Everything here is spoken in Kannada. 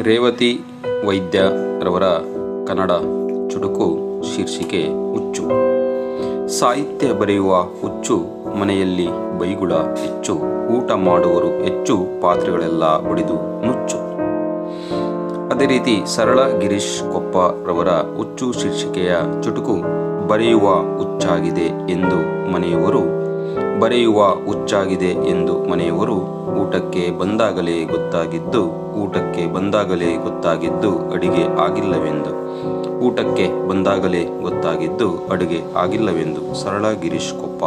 ರೇವತಿ ವೈದ್ಯ ರವರ ಕನ್ನಡ ಚುಟುಕು ಶೀರ್ಷಿಕೆ ಹುಚ್ಚು. ಸಾಹಿತ್ಯ ಬರೆಯುವ ಹುಚ್ಚು, ಮನೆಯಲ್ಲಿ ಬೈಗುಳ ಹೆಚ್ಚು, ಊಟ ಮಾಡುವರು ಹೆಚ್ಚು, ಪಾತ್ರೆಗಳೆಲ್ಲ ಒಡೆದು ನುಚ್ಚು. ಅದೇ ರೀತಿ ಸರಳ ಗಿರೀಶ್ ಕೊಪ್ಪ ರವರ ಹುಚ್ಚು ಶೀರ್ಷಿಕೆಯ ಚುಟುಕು ಬರೆಯುವ ಹುಚ್ಚಾಗಿದೆ ಎಂದು ಮನೆಯವರು, ಬರೆಯುವ ಹುಚ್ಚಾಗಿದೆ ಎಂದು ಮನೆಯವರು, ಊಟಕ್ಕೆ ಬಂದಾಗಲೇ ಗೊತ್ತಾಗಿದ್ದು ಅಡಿಗೆ ಆಗಿಲ್ಲವೆಂದು, ಊಟಕ್ಕೆ ಬಂದಾಗಲೇ ಗೊತ್ತಾಗಿದ್ದು ಅಡುಗೆ ಆಗಿಲ್ಲವೆಂದು. ಸರಳ ಗಿರೀಶ್ ಕೊಪ್ಪ.